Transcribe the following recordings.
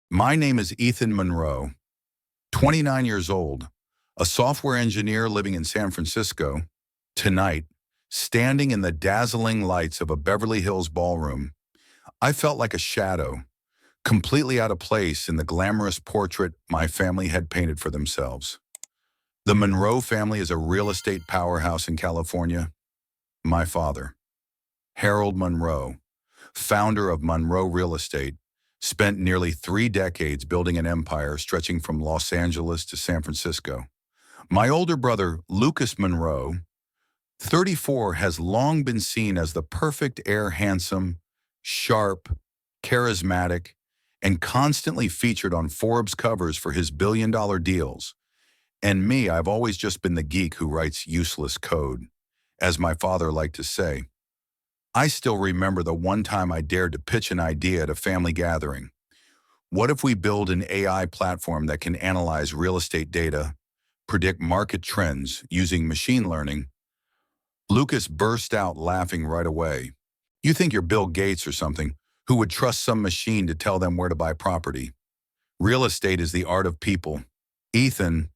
My name is Ethan Monroe, 29 years old, a software engineer living in San Francisco. Tonight, standing in the dazzling lights of a Beverly Hills ballroom, I felt like a shadow, completely out of place in the glamorous portrait my family had painted for themselves. The Monroe family is a real estate powerhouse in California. My father, Harold Monroe, founder of Monroe Real Estate, spent nearly 3 decades building an empire stretching from Los Angeles to San Francisco. My older brother, Lucas Monroe, 34, has long been seen as the perfect heir, handsome, sharp, charismatic, and constantly featured on Forbes covers for his billion-dollar deals. And me, I've always just been the geek who writes useless code, as my father liked to say. I still remember the one time I dared to pitch an idea at a family gathering. What if we build an AI platform that can analyze real estate data, predict market trends using machine learning? Lucas burst out laughing right away. You think you're Bill Gates or something, who would trust some machine to tell them where to buy property? Real estate is the art of people. Ethan,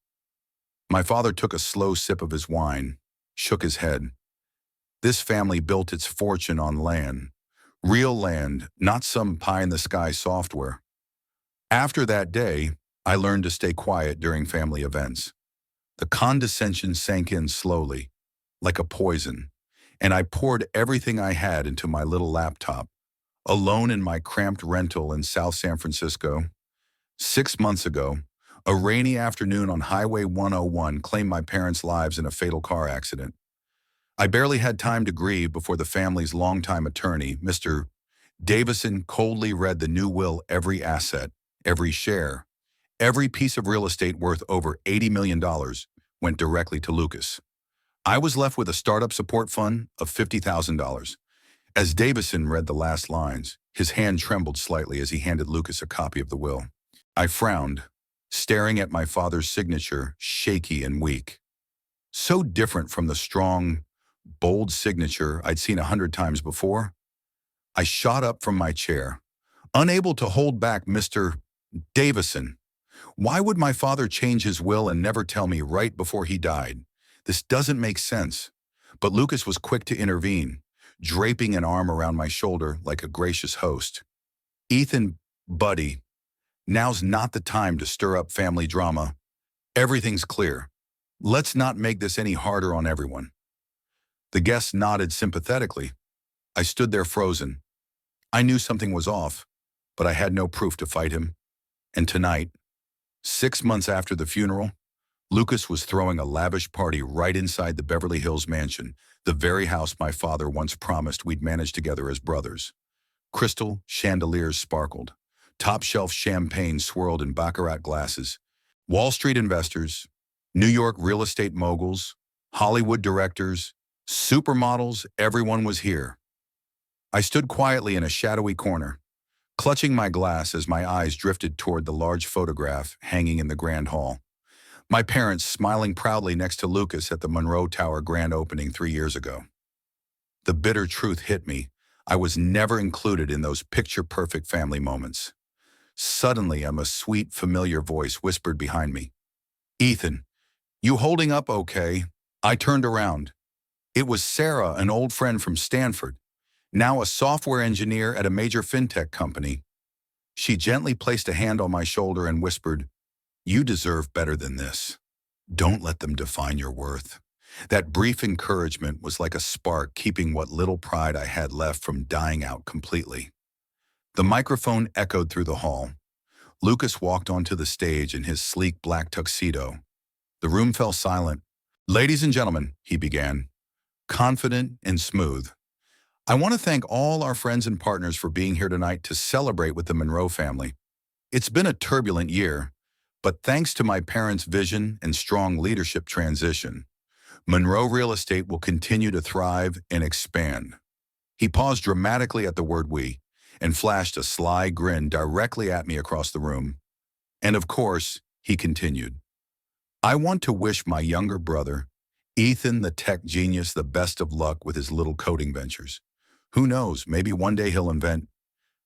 my father took a slow sip of his wine, shook his head. This family built its fortune on land. Real land, not some pie-in-the-sky software. After that day, I learned to stay quiet during family events. The condescension sank in slowly, like a poison, and I poured everything I had into my little laptop. Alone in my cramped rental in South San Francisco, 6 months ago, a rainy afternoon on Highway 101 claimed my parents' lives in a fatal car accident. I barely had time to grieve before the family's longtime attorney, Mr. Davison, coldly read the new will. Every asset, every share, every piece of real estate worth over $80 million went directly to Lucas. I was left with a startup support fund of $50,000. As Davison read the last lines, his hand trembled slightly as he handed Lucas a copy of the will. I frowned, staring at my father's signature, shaky and weak. So different from the strong, bold signature I'd seen 100 times before. I shot up from my chair, unable to hold back. Mr. Davison, why would my father change his will and never tell me right before he died? This doesn't make sense. But Lucas was quick to intervene, draping an arm around my shoulder like a gracious host. Ethan, buddy, now's not the time to stir up family drama. Everything's clear. Let's not make this any harder on everyone. The guests nodded sympathetically. I stood there frozen. I knew something was off, but I had no proof to fight him. And tonight, 6 months after the funeral, Lucas was throwing a lavish party right inside the Beverly Hills mansion, the very house my father once promised we'd manage together as brothers. Crystal chandeliers sparkled. Top-shelf champagne swirled in baccarat glasses. Wall Street investors, New York real estate moguls, Hollywood directors, supermodels, everyone was here. I stood quietly in a shadowy corner, clutching my glass as my eyes drifted toward the large photograph hanging in the grand hall. My parents smiling proudly next to Lucas at the Monroe Tower grand opening 3 years ago. The bitter truth hit me. I was never included in those picture-perfect family moments. Suddenly, a sweet, familiar voice whispered behind me. Ethan, you holding up okay? I turned around. It was Sarah, an old friend from Stanford, now a software engineer at a major fintech company. She gently placed a hand on my shoulder and whispered, you deserve better than this. Don't let them define your worth. That brief encouragement was like a spark keeping what little pride I had left from dying out completely. The microphone echoed through the hall. Lucas walked onto the stage in his sleek black tuxedo. The room fell silent. Ladies and gentlemen, he began, confident and smooth. I want to thank all our friends and partners for being here tonight to celebrate with the Monroe family. It's been a turbulent year, but thanks to my parents' vision and strong leadership transition, Monroe Real Estate will continue to thrive and expand. He paused dramatically at the word we and flashed a sly grin directly at me across the room. And of course, he continued, I want to wish my younger brother, Ethan the tech genius, the best of luck with his little coding ventures. Who knows, maybe one day he'll invent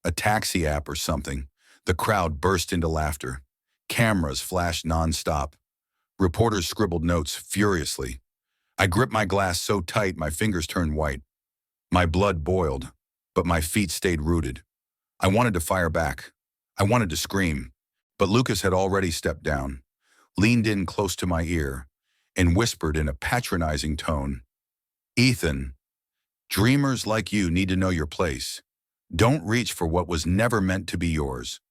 a taxi app or something The crowd burst into laughter. Cameras flashed nonstop. Reporters scribbled notes furiously. I gripped my glass so tight my fingers turned white. My blood boiled, but my feet stayed rooted. I wanted to fire back. I wanted to scream. But Lucas had already stepped down, leaned in close to my ear, and whispered in a patronizing tone, "Ethan, dreamers like you need to know your place. Don't reach for what was never meant to be yours.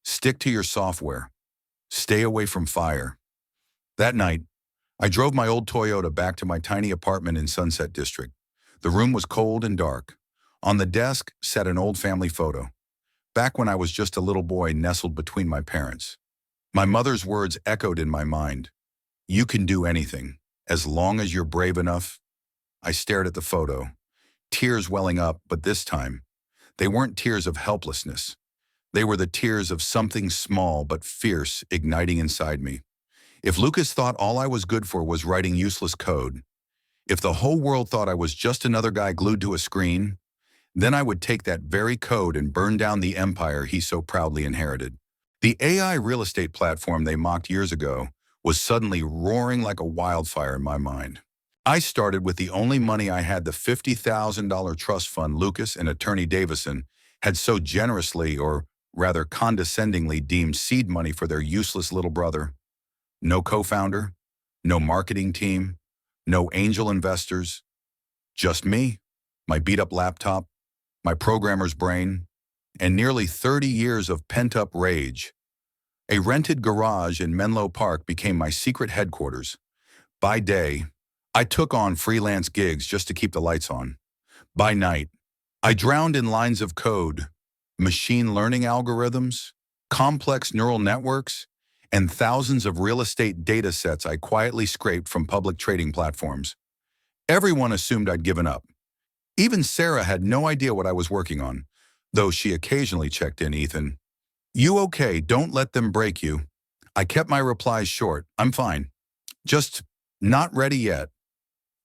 Stick to your software. Stay away from fire." That night, I drove my old Toyota back to my tiny apartment in Sunset District. The room was cold and dark. On the desk sat an old family photo, back when I was just a little boy nestled between my parents. My mother's words echoed in my mind. "You can do anything, as long as you're brave enough." I stared at the photo, tears welling up, but this time, they weren't tears of helplessness. They were the tears of something small but fierce igniting inside me. If Lucas thought all I was good for was writing useless code, if the whole world thought I was just another guy glued to a screen, then I would take that very code and burn down the empire he so proudly inherited. The AI real estate platform they mocked years ago was suddenly roaring like a wildfire in my mind. I started with the only money I had, the $50,000 trust fund Lucas and attorney Davison had so generously, or rather condescendingly, deemed seed money for their useless little brother. No co-founder, no marketing team, no angel investors, just me, my beat-up laptop, my programmer's brain, and nearly 30 years of pent-up rage. A rented garage in Menlo Park became my secret headquarters. By day, I took on freelance gigs just to keep the lights on. By night, I drowned in lines of code, machine learning algorithms, complex neural networks, and thousands of real estate data sets I quietly scraped from public trading platforms. Everyone assumed I'd given up. Even Sarah had no idea what I was working on, though she occasionally checked in. "Ethan, you okay? Don't let them break you." I kept my replies short. "I'm fine. Just not ready yet."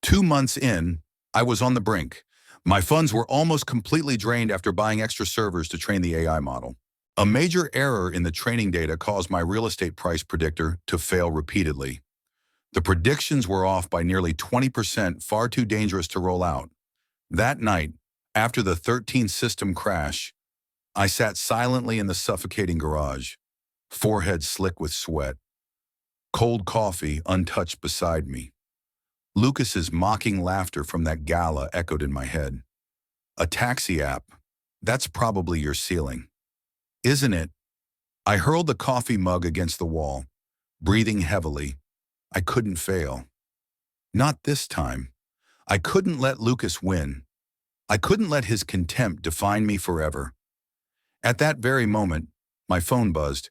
2 months in, I was on the brink. My funds were almost completely drained after buying extra servers to train the AI model. A major error in the training data caused my real estate price predictor to fail repeatedly. The predictions were off by nearly 20%, far too dangerous to roll out. That night, after the 13th system crash, I sat silently in the suffocating garage, forehead slick with sweat, cold coffee untouched beside me. Lucas's mocking laughter from that gala echoed in my head. "A taxi app, that's probably your ceiling, isn't it?" I hurled the coffee mug against the wall, breathing heavily. I couldn't fail. Not this time. I couldn't let Lucas win. I couldn't let his contempt define me forever. At that very moment, my phone buzzed.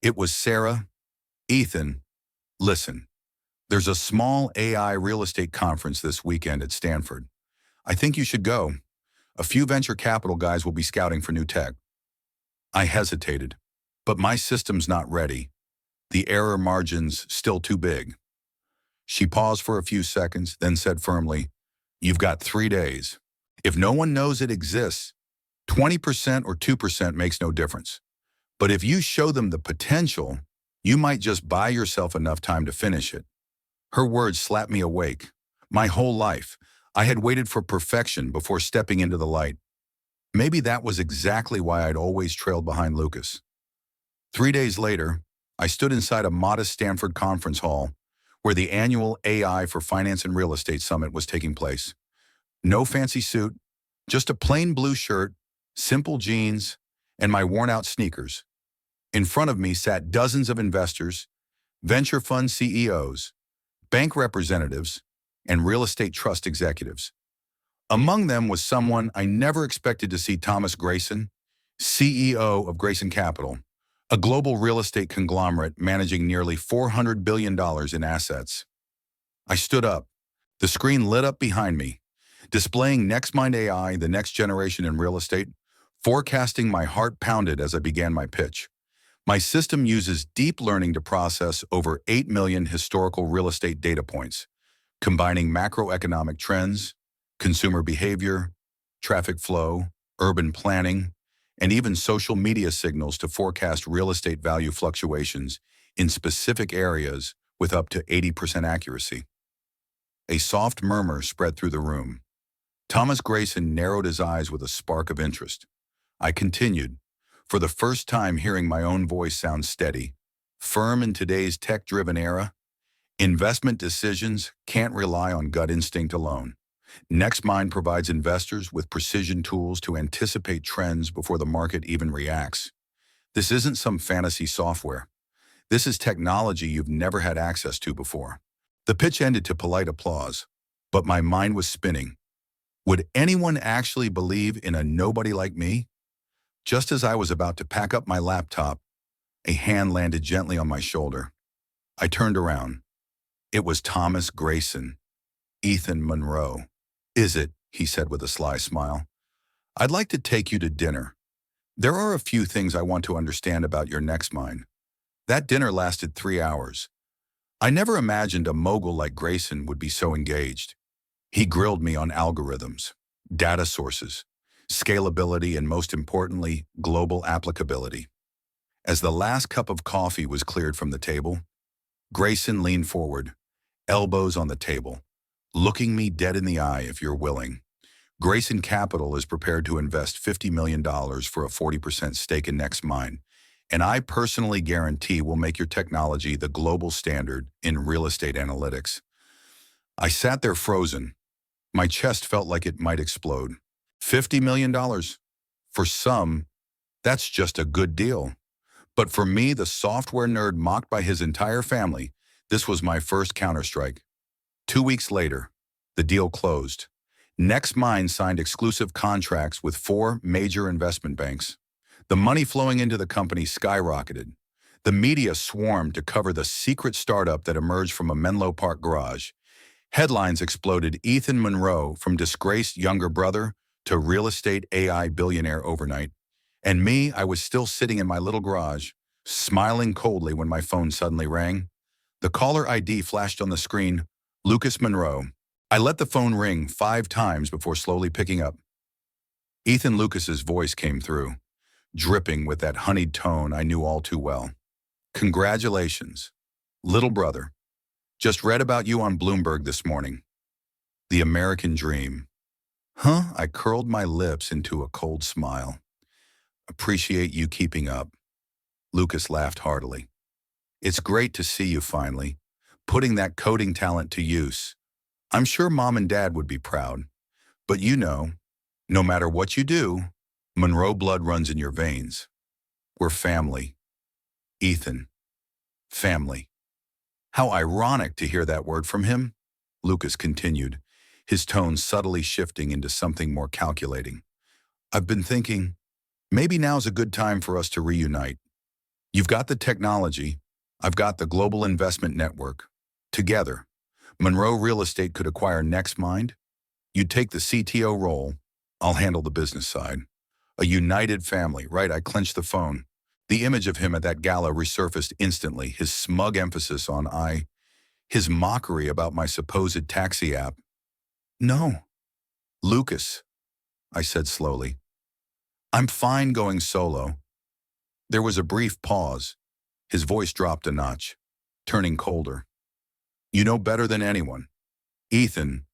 It was Sarah. "Ethan, listen, there's a small AI real estate conference this weekend at Stanford. I think you should go. A few venture capital guys will be scouting for new tech." I hesitated, but my system's not ready. The error margin's still too big. She paused for a few seconds, then said firmly, "You've got 3 days. If no one knows it exists, 20% or 2% makes no difference. But if you show them the potential, you might just buy yourself enough time to finish it." Her words slapped me awake. My whole life, I had waited for perfection before stepping into the light. Maybe that was exactly why I'd always trailed behind Lucas. 3 days later, I stood inside a modest Stanford conference hall where the annual AI for Finance and Real Estate Summit was taking place. No fancy suit, just a plain blue shirt, simple jeans, and my worn-out sneakers. In front of me sat dozens of investors, venture fund CEOs, bank representatives, and real estate trust executives. Among them was someone I never expected to see: Thomas Grayson, CEO of Grayson Capital, a global real estate conglomerate managing nearly $400 billion in assets. I stood up. The screen lit up behind me, displaying NexMind AI, the next generation in real estate. Forecasting, my heart pounded as I began my pitch. My system uses deep learning to process over 8 million historical real estate data points, combining macroeconomic trends, consumer behavior, traffic flow, urban planning, and even social media signals to forecast real estate value fluctuations in specific areas with up to 80% accuracy. A soft murmur spread through the room. Thomas Grayson narrowed his eyes with a spark of interest. I continued, for the first time hearing my own voice sound steady, firm in today's tech-driven era. Investment decisions can't rely on gut instinct alone. NexMind provides investors with precision tools to anticipate trends before the market even reacts. This isn't some fantasy software. This is technology you've never had access to before. The pitch ended to polite applause, but my mind was spinning. Would anyone actually believe in a nobody like me? Just as I was about to pack up my laptop, a hand landed gently on my shoulder. I turned around. It was Thomas Grayson, Ethan Monroe. Is it? He said with a sly smile. I'd like to take you to dinner. There are a few things I want to understand about your NexMind. That dinner lasted 3 hours. I never imagined a mogul like Grayson would be so engaged. He grilled me on algorithms, data sources, scalability, and most importantly, global applicability. As the last cup of coffee was cleared from the table, Grayson leaned forward, elbows on the table, looking me dead in the eye if you're willing. Grayson Capital is prepared to invest $50 million for a 40% stake in NexMind, and I personally guarantee we'll make your technology the global standard in real estate analytics. I sat there frozen. My chest felt like it might explode. $50 million? For some, that's just a good deal. But for me, the software nerd mocked by his entire family, this was my first counterstrike. 2 weeks later, the deal closed. NexMind signed exclusive contracts with 4 major investment banks. The money flowing into the company skyrocketed. The media swarmed to cover the secret startup that emerged from a Menlo Park garage. Headlines exploded: Ethan Monroe from disgraced younger brother to real estate AI billionaire overnight. And me, I was still sitting in my little garage, smiling coldly when my phone suddenly rang. The caller ID flashed on the screen, Lucas Monroe. I let the phone ring 5 times before slowly picking up. Ethan Lucas's voice came through, dripping with that honeyed tone I knew all too well. Congratulations, little brother. Just read about you on Bloomberg this morning. The American dream. Huh? I curled my lips into a cold smile. Appreciate you keeping up. Lucas laughed heartily. It's great to see you finally, putting that coding talent to use. I'm sure Mom and Dad would be proud. But you know, no matter what you do, Monroe blood runs in your veins. We're family. Ethan. Family. How ironic to hear that word from him, Lucas continued, his tone subtly shifting into something more calculating. I've been thinking, maybe now's a good time for us to reunite. You've got the technology, I've got the global investment network. Together, Monroe Real Estate could acquire NexMind. You'd take the CTO role, I'll handle the business side. A united family, right? I clenched the phone. The image of him at that gala resurfaced instantly, his smug emphasis on I, his mockery about my supposed taxi app. No, Lucas, I said slowly. I'm fine going solo. There was a brief pause. His voice dropped a notch, turning colder. You know better than anyone. Ethan,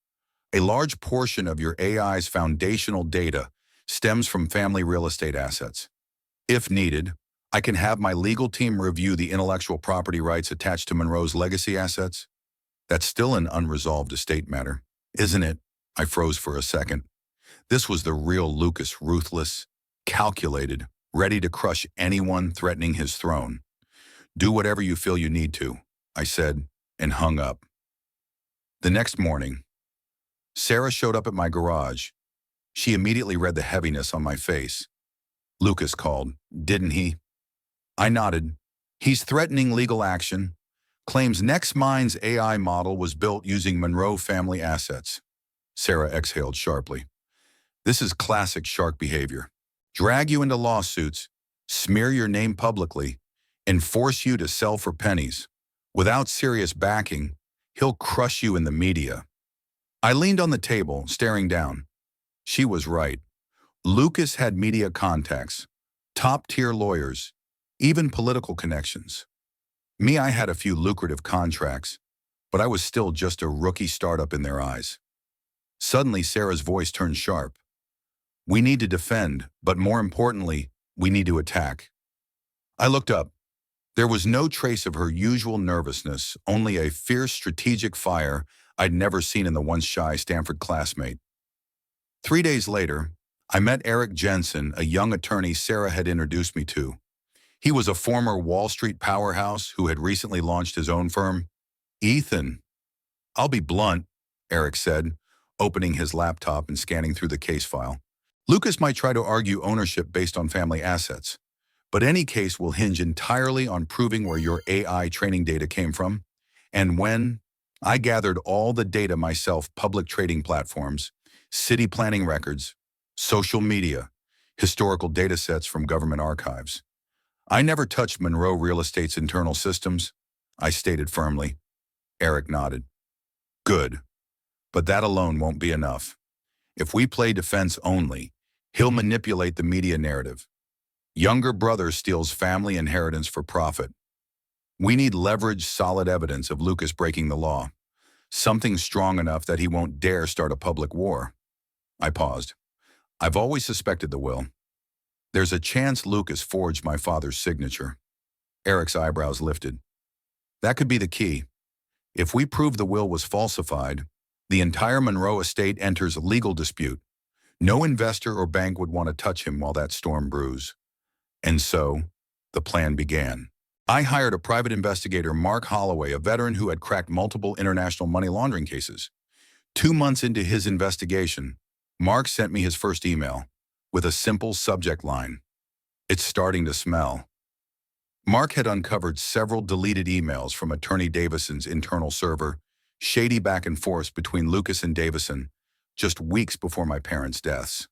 a large portion of your AI's foundational data stems from family real estate assets. If needed, I can have my legal team review the intellectual property rights attached to Monroe's legacy assets. That's still an unresolved estate matter, isn't it? I froze for a second. This was the real Lucas, ruthless, calculated, ready to crush anyone threatening his throne. Do whatever you feel you need to, I said, and hung up. The next morning, Sarah showed up at my garage. She immediately read the heaviness on my face. Lucas called, didn't he? I nodded. He's threatening legal action, claims NexMind's AI model was built using Monroe family assets. Sarah exhaled sharply. This is classic shark behavior. Drag you into lawsuits, smear your name publicly, and force you to sell for pennies. Without serious backing, he'll crush you in the media. I leaned on the table, staring down. She was right. Lucas had media contacts, Top-tier lawyers, even political connections. Me, I had a few lucrative contracts, but I was still just a rookie startup in their eyes. Suddenly, Sarah's voice turned sharp. We need to defend, but more importantly, we need to attack. I looked up. There was no trace of her usual nervousness, only a fierce strategic fire I'd never seen in the once shy Stanford classmate. 3 days later, I met Eric Jensen, a young attorney Sarah had introduced me to. He was a former Wall Street powerhouse who had recently launched his own firm. Ethan, I'll be blunt, Eric said, opening his laptop and scanning through the case file. Lucas might try to argue ownership based on family assets, but any case will hinge entirely on proving where your AI training data came from. And when I gathered all the data myself, public trading platforms, city planning records, social media, historical data sets from government archives. I never touched Monroe Real Estate's internal systems, I stated firmly. Eric nodded. Good, but that alone won't be enough. If we play defense only, he'll manipulate the media narrative. Younger brother steals family inheritance for profit. We need leverage, solid evidence of Lucas breaking the law. Something strong enough that he won't dare start a public war. I paused. I've always suspected the will. There's a chance Lucas forged my father's signature. Eric's eyebrows lifted. That could be the key. If we prove the will was falsified, the entire Monroe estate enters a legal dispute. No investor or bank would want to touch him while that storm brews. And so, the plan began. I hired a private investigator, Mark Holloway, a veteran who had cracked multiple international money laundering cases. 2 months into his investigation, Mark sent me his first email with a simple subject line. It's starting to smell. Mark had uncovered several deleted emails from Attorney Davison's internal server, shady back and forth between Lucas and Davison, just weeks before my parents' deaths.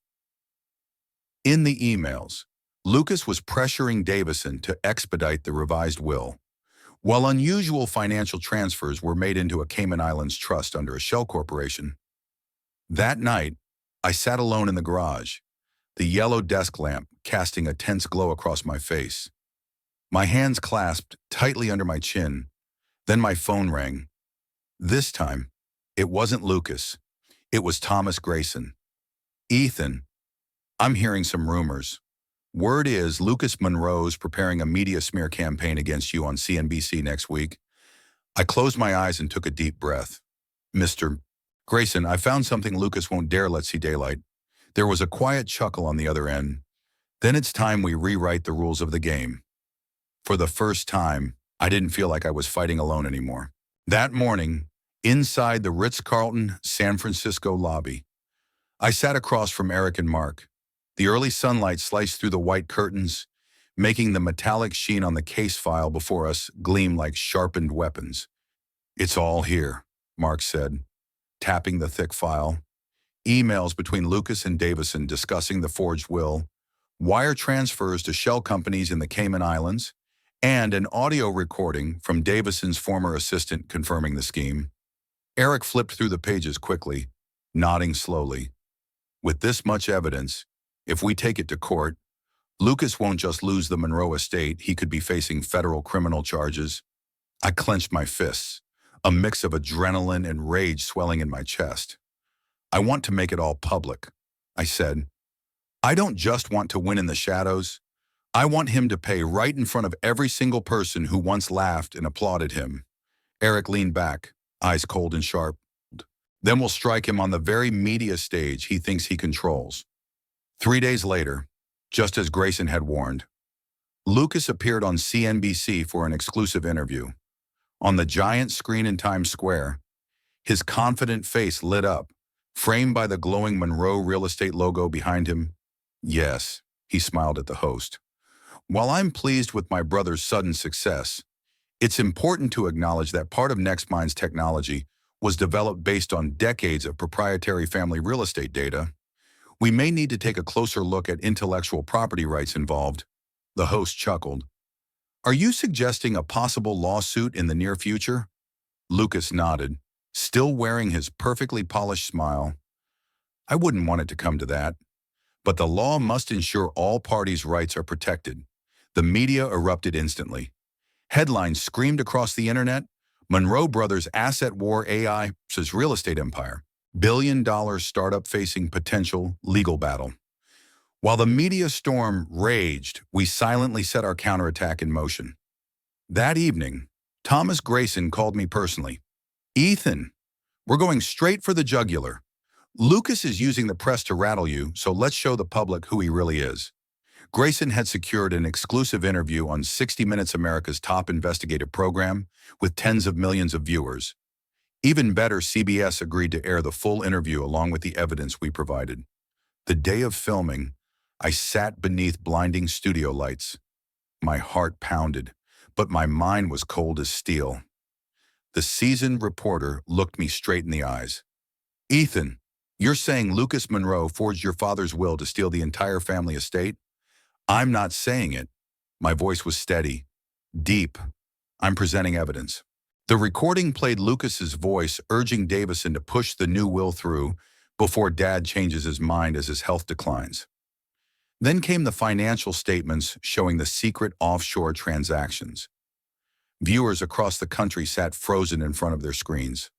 In the emails, Lucas was pressuring Davison to expedite the revised will, while unusual financial transfers were made into a Cayman Islands trust under a shell corporation. That night, I sat alone in the garage, the yellow desk lamp casting a tense glow across my face. My hands clasped tightly under my chin. Then my phone rang. This time, it wasn't Lucas. It was Thomas Grayson. Ethan, I'm hearing some rumors. Word is Lucas Monroe's preparing a media smear campaign against you on CNBC next week. I closed my eyes and took a deep breath. Mr. Grayson, I found something Lucas won't dare let see daylight. There was a quiet chuckle on the other end. Then it's time we rewrite the rules of the game. For the first time, I didn't feel like I was fighting alone anymore. That morning, inside the Ritz-Carlton San Francisco lobby, I sat across from Eric and Mark. The early sunlight sliced through the white curtains, making the metallic sheen on the case file before us gleam like sharpened weapons. It's all here, Mark said, tapping the thick file. Emails between Lucas and Davison discussing the forged will, wire transfers to shell companies in the Cayman Islands, and an audio recording from Davison's former assistant confirming the scheme. Eric flipped through the pages quickly, nodding slowly. With this much evidence, if we take it to court, Lucas won't just lose the Monroe estate, he could be facing federal criminal charges. I clenched my fists, a mix of adrenaline and rage swelling in my chest. I want to make it all public, I said. I don't just want to win in the shadows. I want him to pay right in front of every single person who once laughed and applauded him. Eric leaned back, eyes cold and sharp. Then we'll strike him on the very media stage he thinks he controls. 3 days later, just as Grayson had warned, Lucas appeared on CNBC for an exclusive interview. On the giant screen in Times Square, his confident face lit up, framed by the glowing Monroe Real Estate logo behind him. Yes, he smiled at the host. While I'm pleased with my brother's sudden success, it's important to acknowledge that part of NexMind's technology was developed based on decades of proprietary family real estate data. We may need to take a closer look at intellectual property rights involved. The host chuckled. Are you suggesting a possible lawsuit in the near future? Lucas nodded, still wearing his perfectly polished smile. I wouldn't want it to come to that. But the law must ensure all parties' rights are protected. The media erupted instantly. Headlines screamed across the internet, Monroe Brothers asset war AI versus real estate empire. $1 billion startup facing potential legal battle. While the media storm raged, we silently set our counterattack in motion. That evening, Thomas Grayson called me personally. Ethan, we're going straight for the jugular. Lucas is using the press to rattle you, so let's show the public who he really is. Grayson had secured an exclusive interview on 60 Minutes America's top investigative program with tens of millions of viewers. Even better, CBS agreed to air the full interview along with the evidence we provided. The day of filming, I sat beneath blinding studio lights. My heart pounded, but my mind was cold as steel. The seasoned reporter looked me straight in the eyes. Ethan, you're saying Lucas Monroe forged your father's will to steal the entire family estate? I'm not saying it. My voice was steady, deep. I'm presenting evidence. The recording played Lucas's voice urging Davison to push the new will through before Dad changes his mind as his health declines. Then came the financial statements showing the secret offshore transactions. Viewers across the country sat frozen in front of their screens,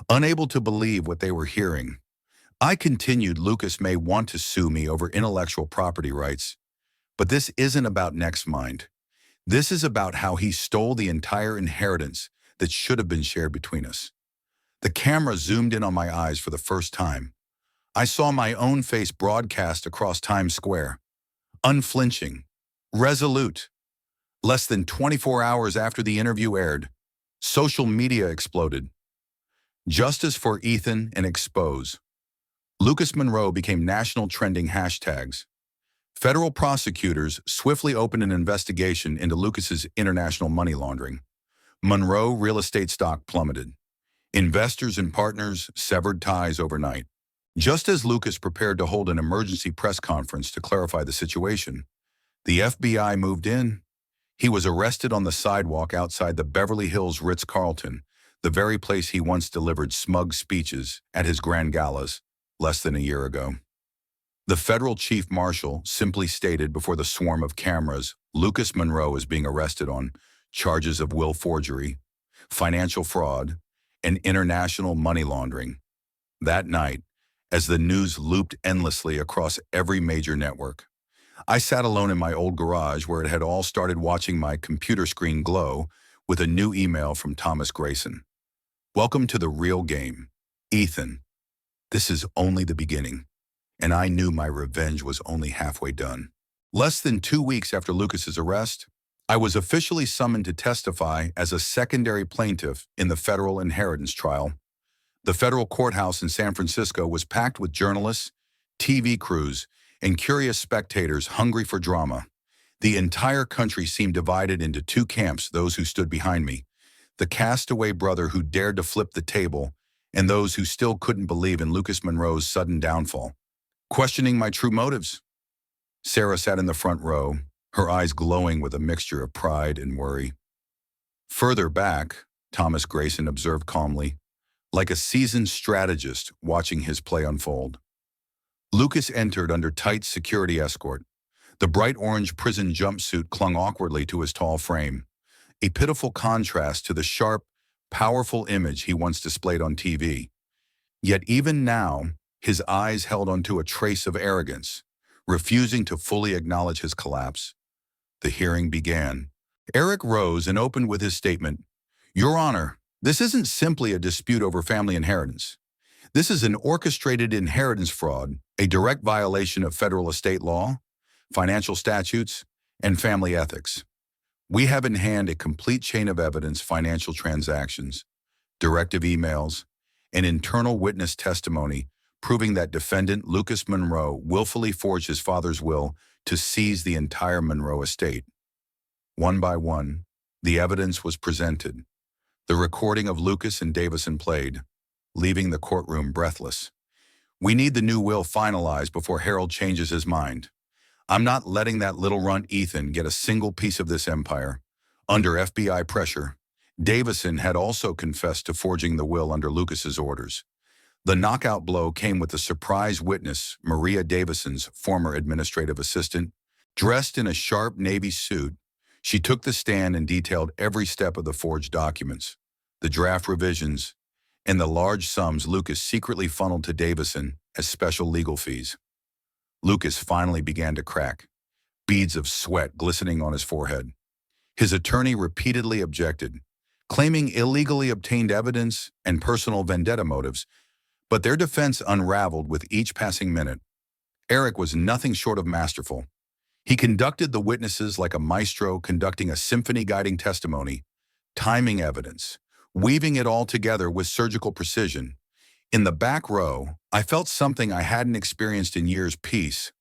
unable to believe what they were hearing. I continued, Lucas may want to sue me over intellectual property rights, but this isn't about NexMind. This is about how he stole the entire inheritance that should have been shared between us. The camera zoomed in on my eyes for the first time. I saw my own face broadcast across Times Square. Unflinching, resolute. Less than 24 hours after the interview aired, social media exploded. Justice for Ethan and expose. Lucas Monroe became national trending hashtags. Federal prosecutors swiftly opened an investigation into Lucas's international money laundering. Monroe real estate stock plummeted. Investors and partners severed ties overnight. Just as Lucas prepared to hold an emergency press conference to clarify the situation, the FBI moved in. He was arrested on the sidewalk outside the Beverly Hills Ritz-Carlton, the very place he once delivered smug speeches at his grand galas less than a year ago. The federal chief marshal simply stated before the swarm of cameras, Lucas Monroe is being arrested on charges of will forgery, financial fraud, and international money laundering. That night, as the news looped endlessly across every major network, I sat alone in my old garage where it had all started, watching my computer screen glow with a new email from Thomas Grayson. Welcome to the real game, Ethan. This is only the beginning, and I knew my revenge was only halfway done. Less than 2 weeks after Lucas's arrest, I was officially summoned to testify as a secondary plaintiff in the federal inheritance trial. The federal courthouse in San Francisco was packed with journalists, TV crews, and curious spectators hungry for drama. The entire country seemed divided into two camps: those who stood behind me, the castaway brother who dared to flip the table, and those who still couldn't believe in Lucas Monroe's sudden downfall. Questioning my true motives, Sarah sat in the front row, her eyes glowing with a mixture of pride and worry. Further back, Thomas Grayson observed calmly, like a seasoned strategist watching his play unfold. Lucas entered under tight security escort. The bright orange prison jumpsuit clung awkwardly to his tall frame, a pitiful contrast to the sharp, powerful image he once displayed on TV. Yet even now, his eyes held onto a trace of arrogance, refusing to fully acknowledge his collapse. The hearing began. Eric rose and opened with his statement, "Your Honor, this isn't simply a dispute over family inheritance. This is an orchestrated inheritance fraud, a direct violation of federal estate law, financial statutes, and family ethics. We have in hand a complete chain of evidence, financial transactions, directive emails, and internal witness testimony proving that defendant Lucas Monroe willfully forged his father's will to seize the entire Monroe estate." One by one, the evidence was presented. The recording of Lucas and Davison played, leaving the courtroom breathless. "We need the new will finalized before Harold changes his mind. I'm not letting that little runt Ethan get a single piece of this empire." Under FBI pressure, Davison had also confessed to forging the will under Lucas's orders. The knockout blow came with the surprise witness, Maria Davison's former administrative assistant. Dressed in a sharp navy suit, she took the stand and detailed every step of the forged documents, the draft revisions, and the large sums Lucas secretly funneled to Davison as special legal fees. Lucas finally began to crack, beads of sweat glistening on his forehead. His attorney repeatedly objected, claiming illegally obtained evidence and personal vendetta motives, but their defense unraveled with each passing minute. Eric was nothing short of masterful. He conducted the witnesses like a maestro conducting a symphony guiding testimony, timing evidence, weaving it all together with surgical precision. In the back row, I felt something I hadn't experienced in years. Peace.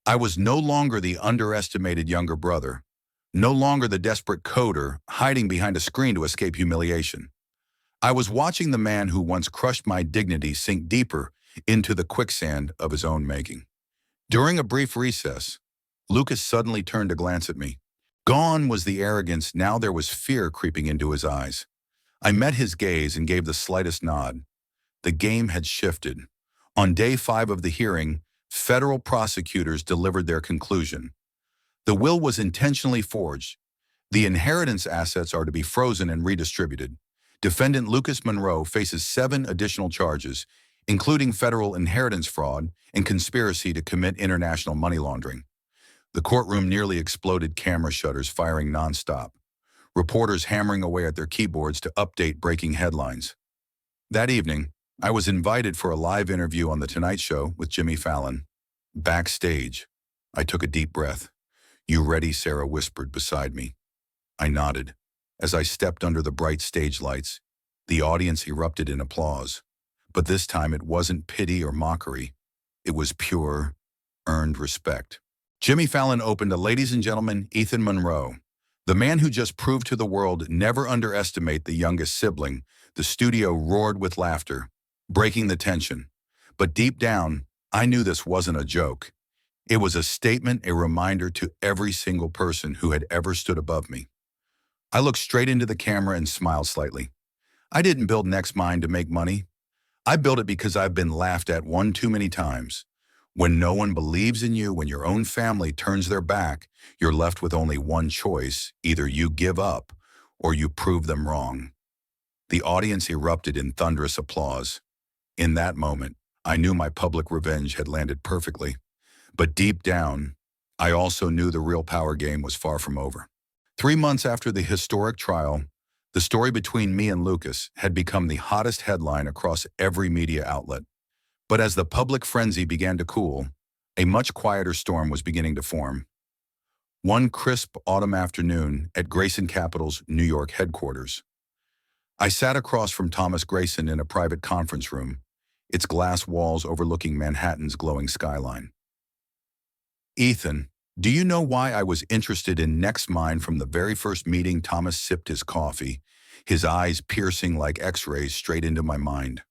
I was no longer the underestimated younger brother, no longer the desperate coder hiding behind a screen to escape humiliation. I was watching the man who once crushed my dignity sink deeper into the quicksand of his own making. During a brief recess, Lucas suddenly turned to glance at me. Gone was the arrogance, now there was fear creeping into his eyes. I met his gaze and gave the slightest nod. The game had shifted. On day 5 of the hearing, federal prosecutors delivered their conclusion. The will was intentionally forged. The inheritance assets are to be frozen and redistributed. Defendant Lucas Monroe faces 7 additional charges, including federal inheritance fraud and conspiracy to commit international money laundering. The courtroom nearly exploded, camera shutters firing nonstop, reporters hammering away at their keyboards to update breaking headlines. That evening, I was invited for a live interview on The Tonight Show with Jimmy Fallon. Backstage, I took a deep breath. "You ready?" Sarah whispered beside me. I nodded. As I stepped under the bright stage lights, the audience erupted in applause. But this time it wasn't pity or mockery. It was pure, earned respect. Jimmy Fallon opened a "Ladies and gentlemen, Ethan Monroe, the man who just proved to the world never underestimate the youngest sibling." The studio roared with laughter, breaking the tension. But deep down, I knew this wasn't a joke. It was a statement, a reminder to every single person who had ever stood above me. I looked straight into the camera and smiled slightly. I didn't build NexMind to make money. I built it because I've been laughed at one too many times. When no one believes in you, when your own family turns their back, you're left with only one choice. Either you give up or you prove them wrong. The audience erupted in thunderous applause. In that moment, I knew my public revenge had landed perfectly. But deep down, I also knew the real power game was far from over. 3 months after the historic trial, the story between me and Lucas had become the hottest headline across every media outlet. But as the public frenzy began to cool, a much quieter storm was beginning to form. One crisp autumn afternoon at Grayson Capital's New York headquarters, I sat across from Thomas Grayson in a private conference room, its glass walls overlooking Manhattan's glowing skyline. "Ethan, do you know why I was interested in NexMind from the very first meeting?" Thomas sipped his coffee, his eyes piercing like X-rays straight into my mind.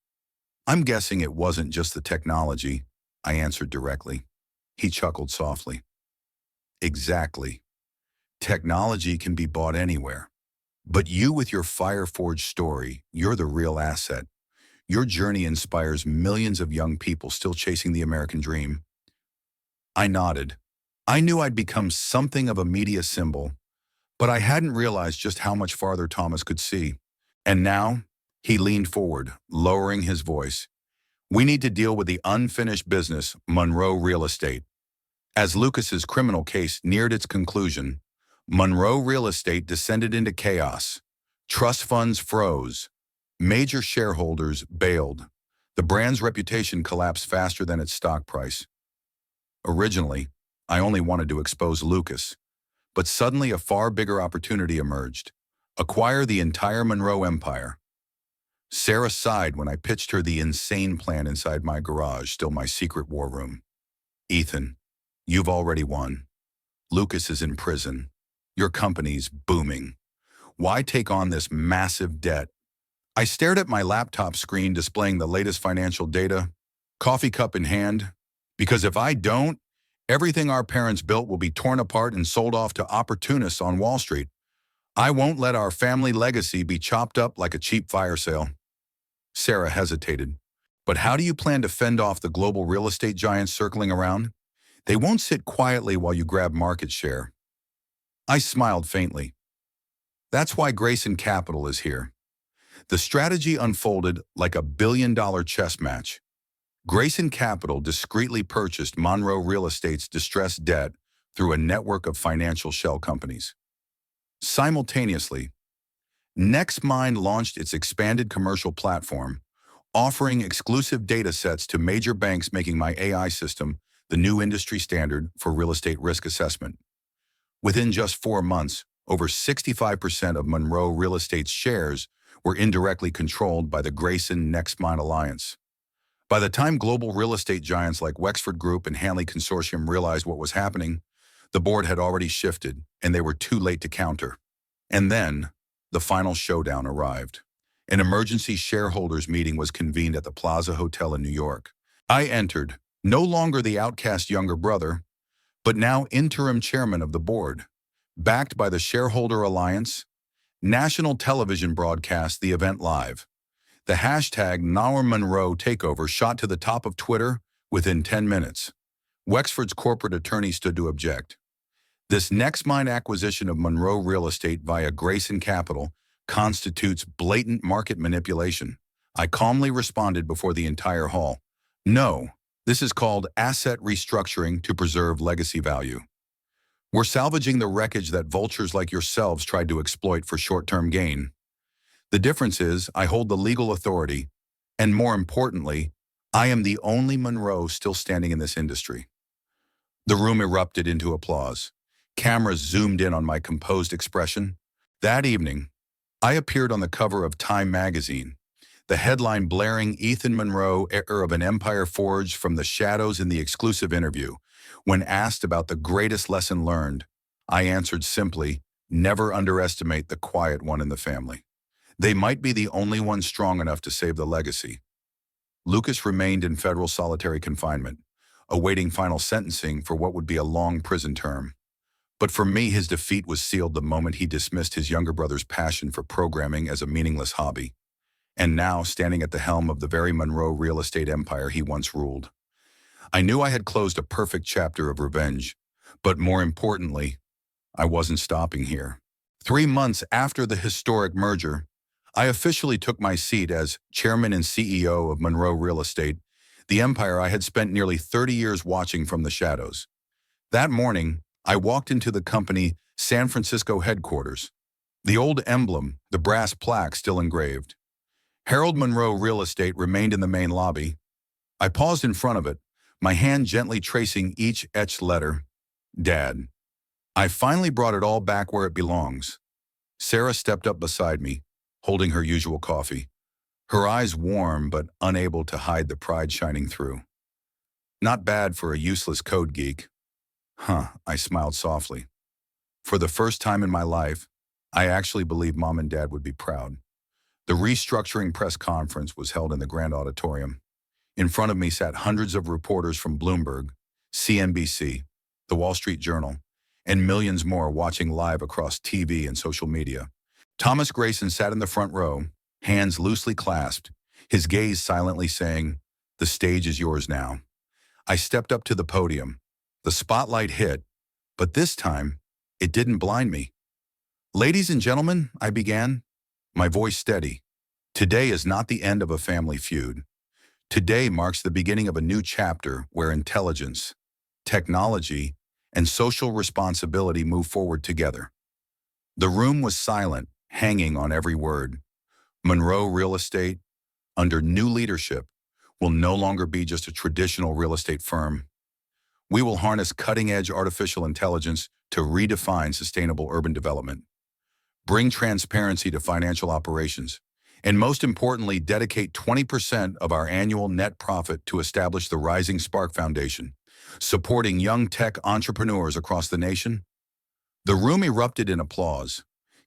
"I'm guessing it wasn't just the technology," I answered directly. He chuckled softly. "Exactly. Technology can be bought anywhere. But you with your fire-forged story, you're the real asset. Your journey inspires millions of young people still chasing the American dream." I nodded. I knew I'd become something of a media symbol, but I hadn't realized just how much farther Thomas could see. And now, he leaned forward, lowering his voice. "We need to deal with the unfinished business, Monroe Real Estate." As Lucas's criminal case neared its conclusion, Monroe Real Estate descended into chaos. Trust funds froze. Major shareholders bailed. The brand's reputation collapsed faster than its stock price. Originally, I only wanted to expose Lucas, but suddenly a far bigger opportunity emerged: acquire the entire Monroe empire. Sarah sighed when I pitched her the insane plan inside my garage, still my secret war room. "Ethan, you've already won. Lucas is in prison. Your company's booming. Why take on this massive debt?" I stared at my laptop screen displaying the latest financial data, coffee cup in hand. "Because if I don't, everything our parents built will be torn apart and sold off to opportunists on Wall Street. I won't let our family legacy be chopped up like a cheap fire sale." Sarah hesitated, But how do you plan to fend off the global real estate giants circling around? They won't sit quietly while you grab market share. I smiled faintly. That's why Grayson Capital is here. The strategy unfolded like a billion-dollar chess match. Grayson Capital discreetly purchased Monroe Real Estate's distressed debt through a network of financial shell companies. Simultaneously, NexMind launched its expanded commercial platform, offering exclusive data sets to major banks, making my AI system the new industry standard for real estate risk assessment. Within just 4 months, over 65% of Monroe Real Estate's shares were indirectly controlled by the Grayson-NexMind alliance. By the time global real estate giants like Wexford Group and Hanley Consortium realized what was happening, the board had already shifted, and they were too late to counter. And then, the final showdown arrived. An emergency shareholders meeting was convened at the Plaza Hotel in New York. I entered, no longer the outcast younger brother, but now interim chairman of the board. Backed by the Shareholder Alliance, national television broadcast the event live. The hashtag #NowMonroe takeover shot to the top of Twitter within 10 minutes. Wexford's corporate attorney stood to object. This NexMind acquisition of Monroe Real Estate via Grayson Capital constitutes blatant market manipulation. I calmly responded before the entire hall. No, this is called asset restructuring to preserve legacy value. We're salvaging the wreckage that vultures like yourselves tried to exploit for short-term gain. The difference is I hold the legal authority, and more importantly, I am the only Monroe still standing in this industry. The room erupted into applause. Cameras zoomed in on my composed expression. That evening, I appeared on the cover of Time magazine, the headline blaring Ethan Monroe, heir of an empire forged from the shadows. In the exclusive interview, when asked about the greatest lesson learned, I answered simply, never underestimate the quiet one in the family. They might be the only one strong enough to save the legacy. Lucas remained in federal solitary confinement, awaiting final sentencing for what would be a long prison term. But for me, his defeat was sealed the moment he dismissed his younger brother's passion for programming as a meaningless hobby. And now, standing at the helm of the very Monroe real estate empire he once ruled. I knew I had closed a perfect chapter of revenge, but more importantly, I wasn't stopping here. 3 months after the historic merger, I officially took my seat as chairman and CEO of Monroe Real Estate, the empire I had spent nearly 30 years watching from the shadows. That morning, I walked into the company San Francisco headquarters. The old emblem, the brass plaque still engraved. Harold Monroe Real Estate remained in the main lobby. I paused in front of it, my hand gently tracing each etched letter. Dad. I finally brought it all back where it belongs. Sarah stepped up beside me, holding her usual coffee, her eyes warm but unable to hide the pride shining through. Not bad for a useless code geek. I smiled softly. For the first time in my life, I actually believed Mom and Dad would be proud. The restructuring press conference was held in the Grand Auditorium. In front of me sat hundreds of reporters from Bloomberg, CNBC, The Wall Street Journal, and millions more watching live across TV and social media. Thomas Grayson sat in the front row, hands loosely clasped, his gaze silently saying, "The stage is yours now." I stepped up to the podium. The spotlight hit, but this time, it didn't blind me. "Ladies and gentlemen," I began, my voice steady. "Today is not the end of a family feud. Today marks the beginning of a new chapter where intelligence, technology, and social responsibility move forward together." The room was silent, hanging on every word. Monroe Real Estate, under new leadership, will no longer be just a traditional real estate firm. We will harness cutting-edge artificial intelligence to redefine sustainable urban development, bring transparency to financial operations, and most importantly, dedicate 20% of our annual net profit to establish the Rising Spark Foundation, supporting young tech entrepreneurs across the nation. The room erupted in applause.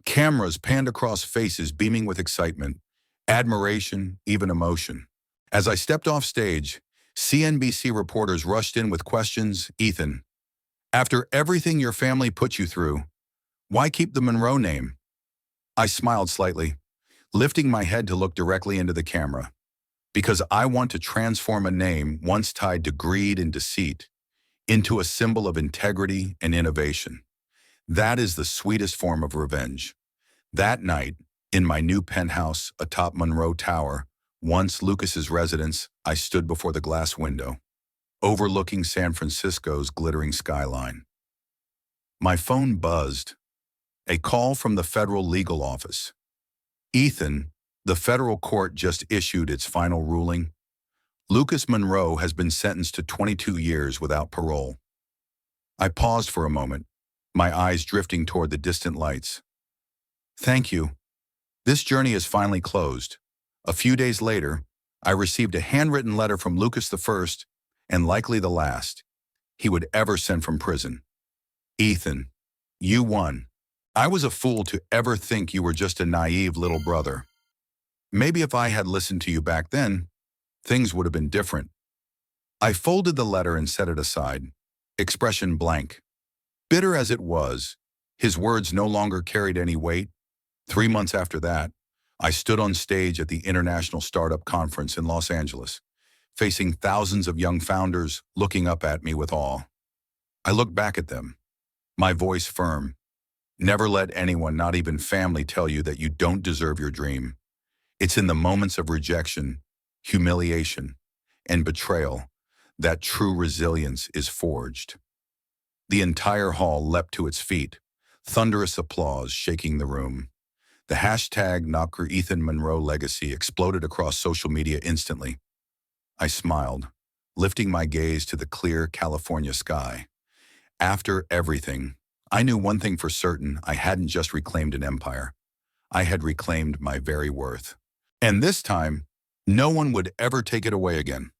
Cameras panned across faces beaming with excitement, admiration, even emotion. As I stepped off stage, CNBC reporters rushed in with questions. "Ethan, after everything your family put you through, why keep the Monroe name?" I smiled slightly, lifting my head to look directly into the camera. because I want to transform a name once tied to greed and deceit into a symbol of integrity and innovation. That is the sweetest form of revenge. That night, in my new penthouse atop Monroe Tower, once Lucas's residence, I stood before the glass window, overlooking San Francisco's glittering skyline. My phone buzzed. A call from the federal legal office. Ethan, the federal court just issued its final ruling. Lucas Monroe has been sentenced to 22 years without parole. I paused for a moment, my eyes drifting toward the distant lights. Thank you. This journey is finally closed. A few days later, I received a handwritten letter from Lucas the first, and likely the last, he would ever send from prison. Ethan, you won. I was a fool to ever think you were just a naive little brother. Maybe if I had listened to you back then, things would have been different. I folded the letter and set it aside, expression blank. Bitter as it was, his words no longer carried any weight. 3 months after that, I stood on stage at the International Startup Conference in Los Angeles, facing thousands of young founders looking up at me with awe. I looked back at them, my voice firm. Never let anyone, not even family, tell you that you don't deserve your dream. It's in the moments of rejection, humiliation, and betrayal that true resilience is forged. The entire hall leapt to its feet, thunderous applause shaking the room. The hashtag #NotCorEthanMonroeLegacy exploded across social media instantly. I smiled, lifting my gaze to the clear California sky. After everything, I knew one thing for certain: I hadn't just reclaimed an empire. I had reclaimed my very worth. And this time, no one would ever take it away again.